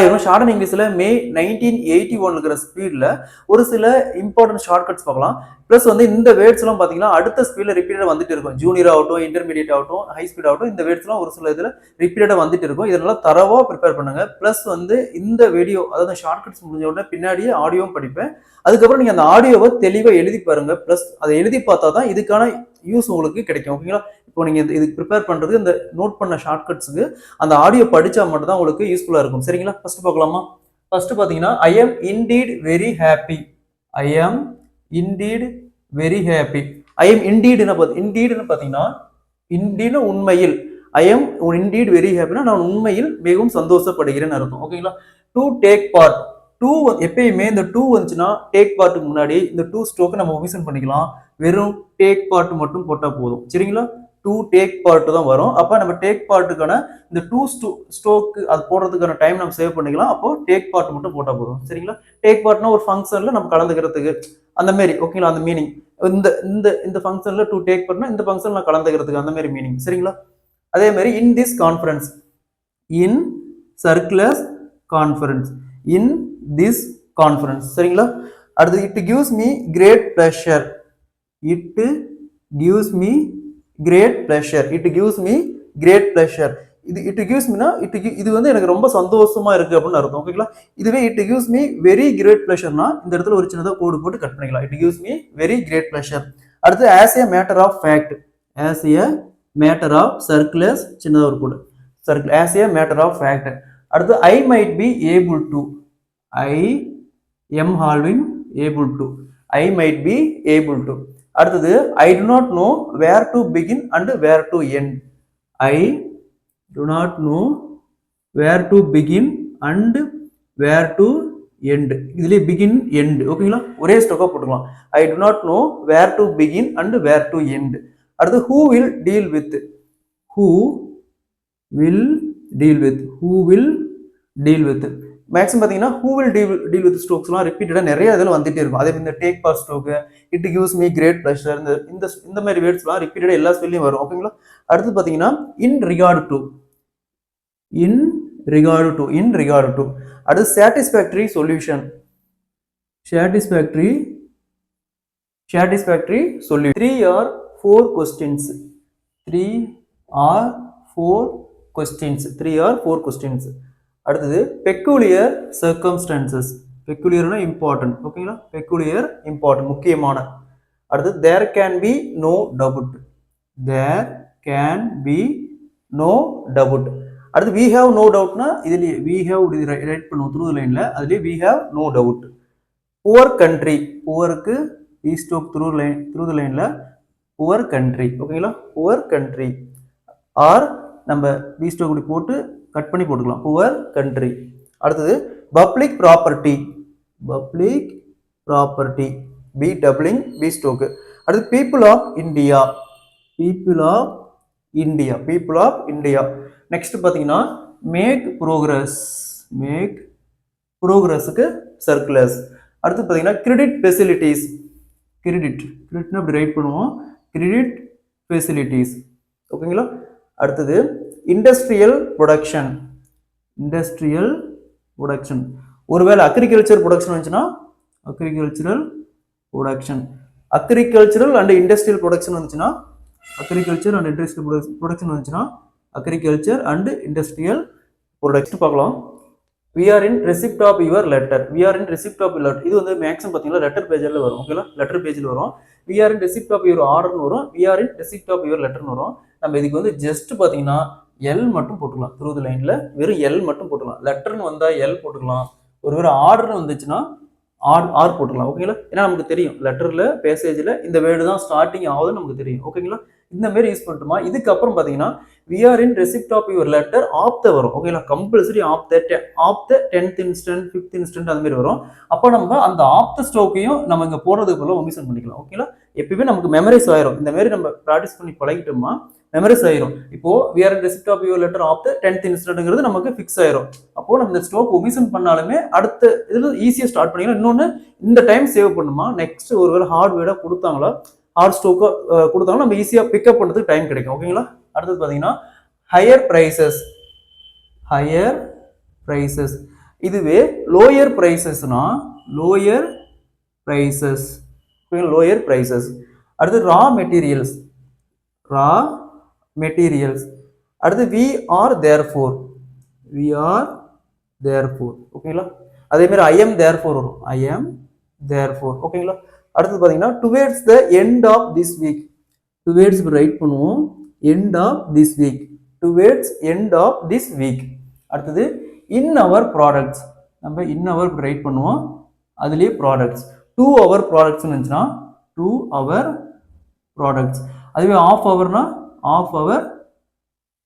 இவங்க short and இங்கிலீஷ்ல மே 1981 இருக்கிற ஸ்பீட்ல ஒரு சில இம்பார்ட்டன்ட் ஷார்ட்கட்ஸ் பார்க்கலாம். பிளஸ் வந்து இந்த வேர்ட்ஸ் எல்லாம் பாத்தீங்கன்னா அடுத்த ஸ்பீட்ல ரிப்பீட்டட் வந்துட்டு இருக்கும். ஜூனியர் ஆகட்டும், இன்டர்மீடியட் ஆகட்டும், ஹை ஸ்பீட் ஆகட்டும், இந்த வேர்ட்ஸ் எல்லாம் ஒரு சில இதுல ரிப்பீட்டடா வந்துட்டு இருக்கும். இதனால தரவா ப்ரிப்பேர் பண்ணுங்க. பிளஸ் வந்து இந்த வீடியோ அதாவது ஷார்ட்கட்ஸ் முடிஞ்ச உடனே பின்னாடியே ஆடியோவும் படிப்பேன். அதுக்கப்புறம் நீங்க அந்த ஆடியோவை தெளிவா எழுதி பாருங்க. பிளஸ் அதை எழுதி பார்த்தா தான் இதுக்கான யூஸ் உங்களுக்கு கிடைக்கும். ஓகேங்களா? இப்போ நீங்க இதுக்கு ப்ரிப்பேர் பண்றது இந்த நோட் பண்ண ஷார்ட்கட்ஸ்க்கு அந்த ஆடியோ படிச்சா மட்டும் தான் உங்களுக்கு யூஸ்ஃபுல்லா இருக்கும். சரிங்களா? ஃபர்ஸ்ட் பார்க்கலாமா? ஃபர்ஸ்ட் பாத்தீங்கன்னா I am indeed very happy. I am indeed very happy. I am இன்டீட்னு பாத்தீங்கன்னா இன்டீட்னு உண்மையில். ஐ எம் இன்டீட் வெரி ஹாப்பினா நான் உண்மையில் மிகவும் சந்தோஷப்படுகிறேன்னு அர்த்தம். ஓகேங்களா? To take part. டூ எப்பயுமே இந்த டூ வந்துச்சுன்னா டேக் பார்ட்டுக்கு முன்னாடி இந்த டூ ஸ்ட்ரோக்கு நம்ம ஒமிஷன் பண்ணிக்கலாம். வெறும் டேக் பார்ட் மட்டும் போட்டா போதும். சரிங்களா? டூ டேக் பார்ட் தான் வரும். அப்ப நம்ம டேக் பார்ட்டுக்கான இந்த டூ ஸ்ட்ரோக்கு அது போடுறதுக்கான டைம் நம்ம சேவ் பண்ணிக்கலாம். அப்போ டேக் பார்ட் மட்டும் போட்டா போதும். சரிங்களா? டேக் பார்ட்னா ஒரு ஃபங்க்ஷன்ல நம்ம கலந்துக்கிறதுக்கு அந்த மாதிரி. ஓகேங்களா? அந்த மீனிங் இந்த இந்த இந்த ஃபங்க்ஷன்ல டூ டேக் பார்ட்னா இந்த ஃபங்க்ஷன்ல கலந்துக்கிறதுக்கு அந்த மாதிரி மீனிங். சரிங்களா? அதே மாதிரி in this conference. In circular conference. In this conference. சரிங்களா? அடுத்து it gives me great pleasure. It gives me great pleasure. It gives me great pleasure. It gives மீனா இது வந்து எனக்கு ரொம்ப சந்தோஷமா இருக்கு அப்படின்னு அர்த்தம். ஓகேங்களா? இதுவே it gives me very great பிளஷர்னா இந்த இடத்துல ஒரு சின்னதாக கோடு போட்டு கட் பண்ணிக்கலாம். It gives me very great pleasure. அடுத்து as a matter of fact. As a matter of circulars சின்னதாக ஒரு கோடு circle. As a matter of fact. அடுத்து I might be able to. I am having able to. I might be able to. அடுத்தது I do not know where to begin and where to end. I do not know where to begin and where to end. இதுல begin end. ஓகேங்களா? ஒரே ஸ்டோக்கா போட்டுக்கலாம். I do not know where to begin and where to end. அடுத்து who will deal with. Who will deal with. Who will deal with. Maximum பார்த்தீங்கன்னா who will deal with ஸ்ட்ரோக்ஸ்லாம் ரிப்பீட்டடாக நிறைய இதில் வந்துட்டே இருக்கும். அதே இந்த take bar stroke, it gives me great pleasure, இந்த மாதிரி வேர்ட்ஸ்லாம் ரிப்பீட்டடாக எல்லா ஸ்பெல்லையும் வரும். ஓகேங்களா? அடுத்து பார்த்தீங்கன்னா in regard to. In regard to. In regard to. அடுத்து satisfactory solution. Satisfactory solution. 3 or 4 questions. 3 or 4 questions. 3 or 4 questions. அடுத்தது பெக்குலியர் சர்க்கம்ஸ்டான்சஸ். பெக்குலியர்னா இம்பார்ட்டன்ட். ஓகேங்களா? பெக்குலியர் இம்பார்ட்டன்ட் முக்கியமான. அடுத்து there can be no doubt. There can be no doubt. அடுத்து we have no டவுட்னா இதுலயே we have write பண்ணுவோம் through லைன்ல. அதுலயே we have no doubt. Poor country. புவருக்கு வி ஸ்டோக் த்ரூ த லைன்ல புவர் கண்ட்ரி. ஓகேங்களா? Poor country. ஆர் நம்ம வி ஸ்டோக் இப்படி போட்டு கட் பண்ணி போட்டுக்கலாம். Poor country. அடுத்தது public property. Public property. B doubling B stroke. அடுத்து people of India. People of India. People of India. Next பார்த்தீங்கன்னா மேக் ப்ரோக்ரஸ். மேக் ப்ரோக்ரஸுக்கு சர்க்குலர்ஸ். அடுத்து பார்த்தீங்கன்னா கிரெடிட் ஃபெசிலிட்டிஸ். கிரெடிட்னா அப்படி ரைட் பண்ணுவோம். Credit facilities. ஓகேங்களா? அடுத்தது இண்டஸ்ட்ரியல் ப்ரொடக்ஷன். Industrial production. ஒருவேளை அக்ரிகல்ச்சர் ப்ரொடக்ஷன் வந்துச்சுன்னா agricultural production. Agricultural and industrial production வந்துச்சுன்னா அக்ரிகல்ச்சர் அண்ட் இண்டஸ்ட்ரியல் ப்ரொடக்ஷன் வந்துச்சுன்னா அக்ரிகல்ச்சர் அண்ட் இண்டஸ்ட்ரியல் ப்ரொடக்ஷன் பார்க்கலாம். we are in receipt of your letter. we are in receipt of your letter. இது வந்து maximum பார்த்தீங்கன்னா letter பேஜில் வரும். ஓகேங்களா? லெட்டர் பேஜில் வரும். we are in receipt of your orderன்னு வரும். we are in receipt of your letterன்னு வரும். நம்ம இதுக்கு வந்து ஜஸ்ட் பார்த்தீங்கன்னா எல் மட்டும் போட்டுக்கலாம். த்ரூ த லைனில் வெறும் எல் மட்டும் போட்டுக்கலாம். லெட்டர்னு வந்தால் எல் போட்டுக்கலாம். ஒருவேளை ஆர்டர்னு வந்துச்சுன்னா ஆர் போட்டுக்கலாம். ஓகேங்களா? ஏன்னா நமக்கு தெரியும் லெட்டரில் பேசேஜில் இந்த வேர்டு தான் ஸ்டார்டிங் ஆகுதுன்னு நமக்கு தெரியும். ஓகேங்களா? இந்த மாதிரி யூஸ் பண்ணிட்டுமா. இதுக்கப்புறம் பார்த்தீங்கன்னா we are in receipt of your letter of the வரும். ஓகேங்களா? Compulsory of the 10th instant 5th instant அந்த மாதிரி வரும். அப்போ நம்ம அந்த ஆஃப் த ஸ்டோக்கையும் நம்ம இங்கே போடுறதுக்கு போல ஒமிஷன் பண்ணிக்கலாம். ஓகேங்களா? எப்பயுமே நமக்கு மெமரைஸ் ஆயிரும். இந்த மாதிரி நம்ம ப்ராக்டிஸ் பண்ணி பழகிட்டோமா மெமரைஸ் ஆயிரும். இப்போ we are in receipt of your letter of the 10th instantங்கிறது நமக்கு ஃபிக்ஸ் ஆயிரும். அப்போ நம்ம இந்த ஸ்டோக் ஒமிஷன் பண்ணாலுமே அடுத்த இதில் ஈஸியாக ஸ்டார்ட் பண்ணிக்கலாம். இன்னொன்று இந்த டைம் சேவ் பண்ணுமா. நெக்ஸ்ட் ஒருவேளை ஹார்ட்வேர்டாக கொடுத்தாங்களா ஹார்ட் ஸ்டோக்கோ கொடுத்தாலும் நம்ம ஈஸியாக பிக்கப் பண்ணுறதுக்கு டைம் கிடைக்கும். ஓகேங்களா? அடுத்தது பார்த்தீங்கன்னா ஹையர் ப்ரைசஸ். Higher prices. இதுவே லோயர் ப்ரைஸஸ்னா லோயர் ப்ரைஸஸ், லோயர் ப்ரைஸஸ். அடுத்து ரா மெட்டீரியல்ஸ், ரா மெட்டீரியல்ஸ். அடுத்து we are therefore, we are therefore. ஓகேங்களா? அதே மாதிரி ஐ எம் தேர்ஃபோர் வரும், ஐ எம் தேர்ஃபோர். ஓகேங்களா? அடுத்து பார்த்தீங்கன்னா towards the end of this week, towards write பண்ணுவோம், end of this week, towards end of this week. அடுத்தது இன் அவர் ப்ராடக்ட்ஸ், நம்ம இன் அவர் ரைட் பண்ணுவோம், அதுலேயே ப்ராடக்ட்ஸ். டூ அவர் ப்ராடக்ட்ஸ்னு இருந்துச்சுன்னா டூ அவர் ப்ராடக்ட்ஸ். அதுவே ஆஃப் அவர்னா ஆஃப் அவர்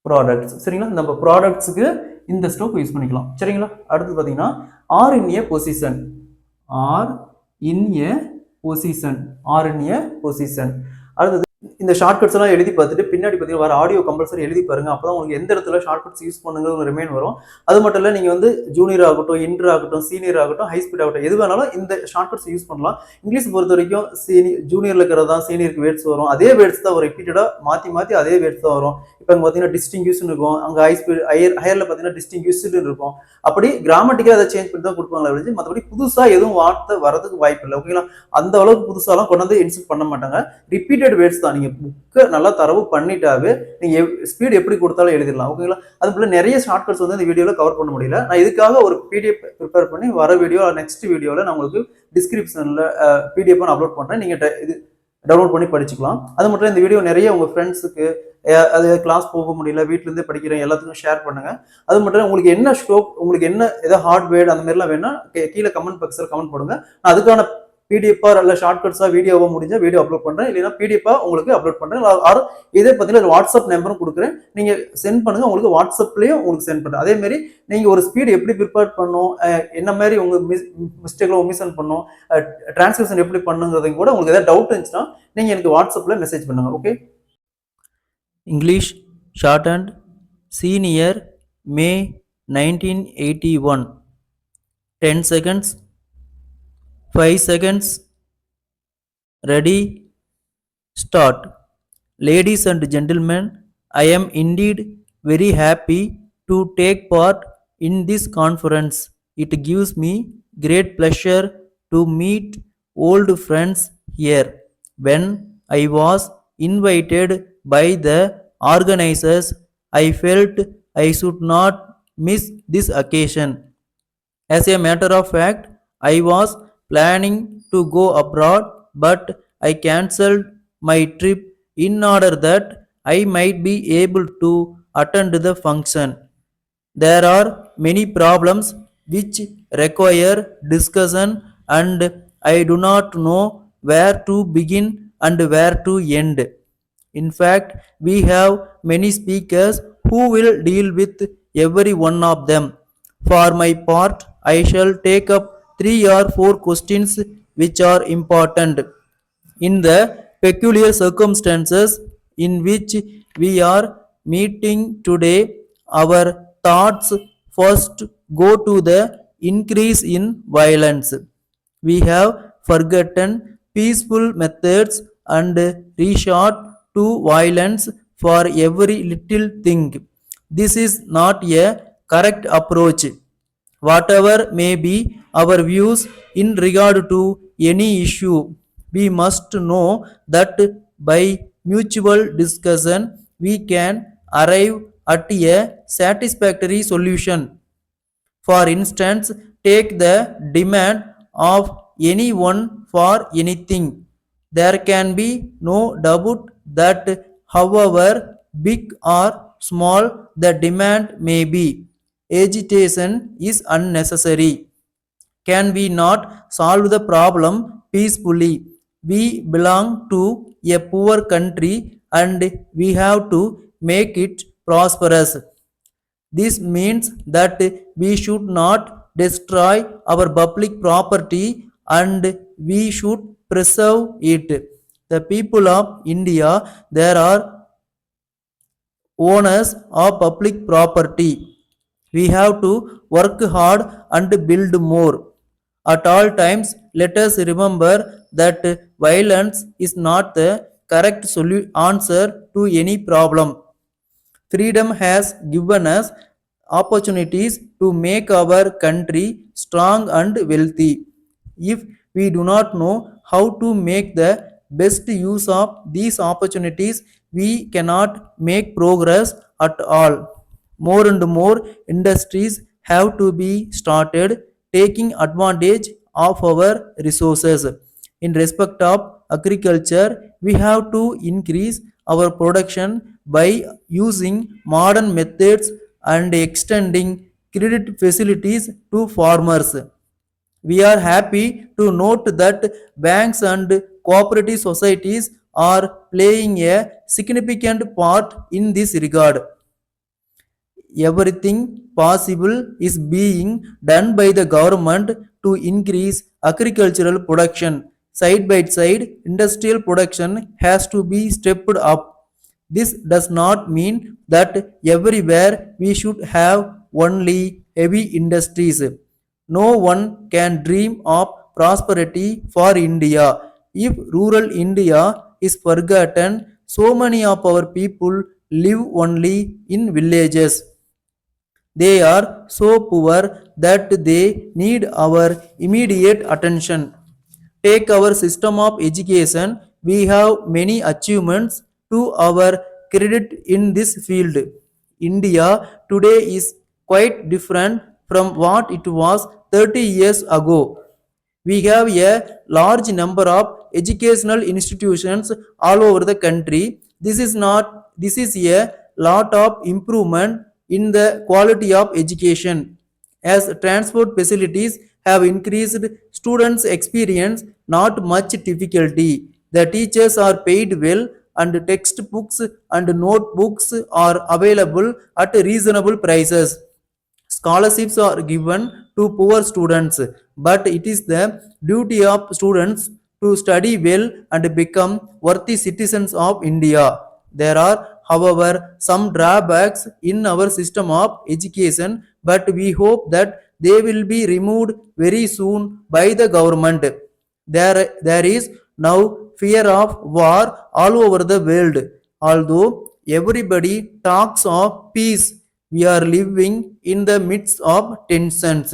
ப்ராடக்ட்ஸ். சரிங்களா? நம்ம ப்ராடக்ட்ஸுக்கு இந்த ஸ்டோக் யூஸ் பண்ணிக்கலாம். சரிங்களா? அடுத்து பார்த்தீங்கன்னா ஆர் இன் ஏ பொசிஷன், ஆர் இன் ஏ பொசிஷன், ஆர் இன் ஏ பொசிஷன். அடுத்தது இந்த ஷார்ட்கட்ஸ் எல்லாம் எழுதி பார்த்துட்டு பின்னாடி பார்த்தீங்கன்னா வர ஆடியோ கம்பல்சரி எழுதி பாருங்க. அப்போ தான் உங்களுக்கு எந்த இடத்துல ஷார்ட்கட்ஸ் யூஸ் பண்ணுங்க ஒரு ரிமைன் வரும். அது மட்டும் இல்லை, நீங்கள் வந்து ஜூனியர் ஆகட்டும், இன்டர் ஆகட்டும், சீனியர் ஆகட்டும், ஹை ஸ்பீட் ஆகட்டும், எது வேணாலும் இந்த ஷார்ட்கட்ஸ் யூஸ் பண்ணலாம். இங்கிலீஷ் பொறுத்த வரைக்கும் ஜூனியர்ல இருக்கிறதா சீனியருக்கு வேர்ட்ஸ் வரும், அதே வேர்ட்ஸ் தான் ஒரு ரிப்பீட்டடாக மாற்றி மாற்றி அதே வேர்ட்ஸ் தான் வரும். இப்போ அங்கே பார்த்தீங்கன்னா டிஸ்டிங்யூஸ்னு இருக்கும், அங்கே ஹை ஸ்பீட் ஹையரில் பார்த்தீங்கன்னா டிஸ்டிங்யூஸ்டு இருக்கும். அப்படி கிராமட்டிக்காக அதை சேஞ்ச் பண்ணி தான் கொடுப்பாங்களே ஒழிஞ்சு மற்றபடி புதுசாக எதுவும் வார்த்தை வரதுக்கு வாய்ப்பு இல்லை. ஓகேங்களா? அந்த அளவுக்கு புதுசாலாம் கொண்டு வந்து இன்சர்ட் பண்ண மாட்டாங்க. ரிப்பீட்டட் வேர்ட்ஸ் தான். நீங்கள் புக்கை நல்லா தரவு பண்ணிட்டாவே நீங்கள் ஸ்பீட் எப்படி கொடுத்தாலும் எழுதிடலாம். ஓகேங்களா? அது போல நிறைய ஷார்ட்கட்ஸ் வந்து இந்த வீடியோவில் கவர் பண்ண முடியல. நான் இதுக்காக ஒரு பிடிஎஃப் ப்ரிப்பேர் பண்ணி வர வீடியோ நெக்ஸ்ட் வீடியோவில் நான் உங்களுக்கு டிஸ்கிரிப்ஷனில் பிடிஎஃப் அப்லோட் பண்ணுறேன். நீங்கள் இது டவுன்லோட் பண்ணி படிச்சுக்கலாம். அது மட்டும் இந்த வீடியோ நிறைய உங்கள் ஃப்ரெண்ட்ஸுக்கு, அது கிளாஸ் போக முடியல வீட்டிலேருந்தே படிக்கிறேன் எல்லாத்துக்கும் ஷேர் பண்ணுங்க. அது மட்டும் இல்லை, உங்களுக்கு என்ன ஸ்டோக், உங்களுக்கு என்ன ஏதாவது ஹார்ட்வேர் அந்த மாதிரிலாம் வேணா கீழே கமெண்ட் பாக்ஸில் கமெண்ட் பண்ணுங்க. நான் அதுக்கான பிடிஎஃபா இல்லை ஷார்ட்கட்ஸா வீடியோவா முடிஞ்சா வீடியோ அப்லோட் பண்றேன், இல்லைன்னா பிடிஎஃபா உங்களுக்கு அப்லோட் பண்றேன். ஆர் இதே பார்த்தீங்கன்னா வாட்ஸ்அப் நம்பரும் கொடுக்குறேன், நீங்க சென்ட் பண்ணுங்க, உங்களுக்கு வாட்ஸ்அப்லயும் உங்களுக்கு சென்ட் பண்றேன். அதே மாதிரி நீங்க ஒரு ஸ்பீட் எப்படி ப்ரிப்பேர் பண்ணும், என்ன மாதிரி உங்க மிஸ்டேக்ல ஒமிஷன் பண்ணும், டிரான்ஸ்கிரிப்ஷன் எப்படி பண்ணுங்கிறதையும் கூட உங்களுக்கு ஏதாவது டவுட் இருந்துச்சுன்னா நீங்க எனக்கு வாட்ஸ்அப்ல மெசேஜ் பண்ணுங்க. Okay? English shorthand senior May 1981. 10 seconds, 5 seconds, ready, start. Ladies and gentlemen, I am indeed very happy to take part in this conference. It gives me great pleasure to meet old friends here. When I was invited by the organizers, I felt I should not miss this occasion. As a matter of fact, I was planning to go abroad, but I cancelled my trip in order that I might be able to attend the function. There are many problems which require discussion, and I do not know where to begin and where to end. In fact, we have many speakers who will deal with every one of them. For my part, I shall take up 3 or 4 questions which are important. In the peculiar circumstances in which we are meeting today, our thoughts first go to the increase in violence. We have forgotten peaceful methods and resort to violence for every little thing. This is not a correct approach. Whatever may be our views in regard to any issue, we must know that by mutual discussion we can arrive at a satisfactory solution. For instance, take the demand of anyone for anything. There can be no doubt that, however big or small the demand may be, agitation is unnecessary. Can we not solve the problem peacefully? We belong to a poor country and we have to make it prosperous. This means that we should not destroy our public property and we should preserve it. The people of India, there are owners of public property. We have to work hard and build more. At all times, let us remember that violence is not the correct answer to any problem. Freedom has given us opportunities to make our country strong and wealthy. If we do not know how to make the best use of these opportunities, we cannot make progress at all. More and more industries have to be started taking advantage of our resources. In respect of agriculture, we have to increase our production by using modern methods and extending credit facilities to farmers. We are happy to note that banks and cooperative societies are playing a significant part in this regard. Everything possible is being done by the government to increase agricultural production. Side by side, industrial production has to be stepped up. This does not mean that everywhere we should have only heavy industries. No one can dream of prosperity for India if rural India is forgotten. So many of our people live only in villages. They are so poor that they need our immediate attention. Take our system of education, we have many achievements to our credit in this field. India today is quite different from what it was 30 years ago. We have a large number of educational institutions all over the country. This is a lot of improvement in the quality of education. As transport facilities have increased, students experience not much difficulty. The teachers are paid well and textbooks and notebooks are available at reasonable prices. Scholarships are given to poor students, but it is the duty of students to study well and become worthy citizens of India. There are, however, some drawbacks in our system of education, but we hope that they will be removed very soon by the government. There is now fear of war all over the world. Although everybody talks of peace, we are living in the midst of tensions.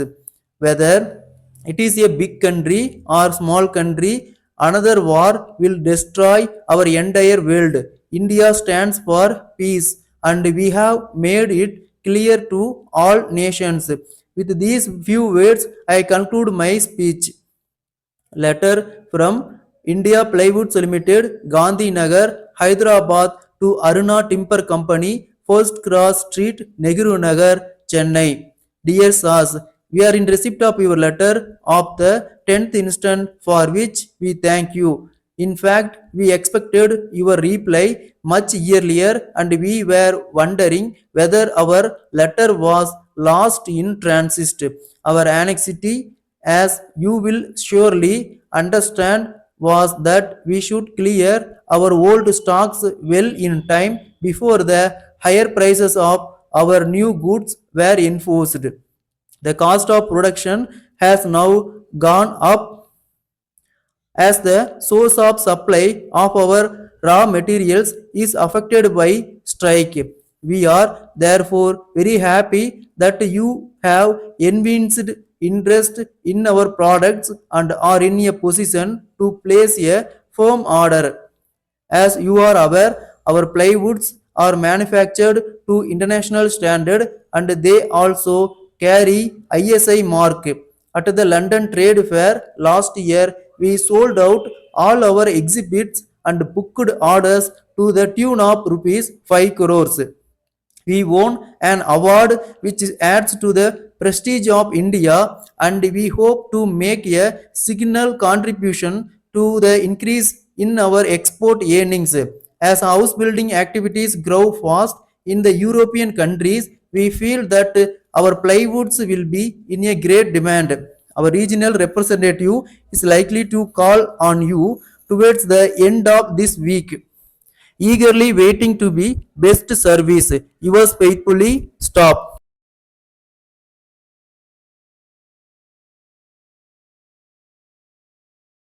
Whether it is a big country or small country, another war will destroy our entire world. India stands for peace and we have made it clear to all nations. With these few words, I conclude my speech. Letter from India Plywoods Limited, Gandhi Nagar, Hyderabad to Aruna Timber Company, First Cross Street, Nehru Nagar, Chennai. Dear Sas, we are in receipt of your letter of the 10th instant for which we thank you. In fact, we expected your reply much earlier and we were wondering whether our letter was lost in transit. Our anxiety, as you will surely understand, was that we should clear our old stocks well in time before the higher prices of our new goods were enforced. The cost of production has now gone up as the source of supply of our raw materials is affected by strike. We are therefore very happy that you have evinced interest in our products and are in a position to place a firm order. As you are aware, our plywoods are manufactured to international standard and they also carry ISI mark. At the London Trade Fair last year, we sold out all our exhibits and booked orders to the tune of rupees 5 crores. We won an award which adds to the prestige of India and we hope to make a signal contribution to the increase in our export earnings. As house building activities grow fast in the European countries, we feel that our plywoods will be in a great demand. Our regional representative is likely to call on you towards the end of this week, eagerly waiting to be best service. Yours faithfully, Stop.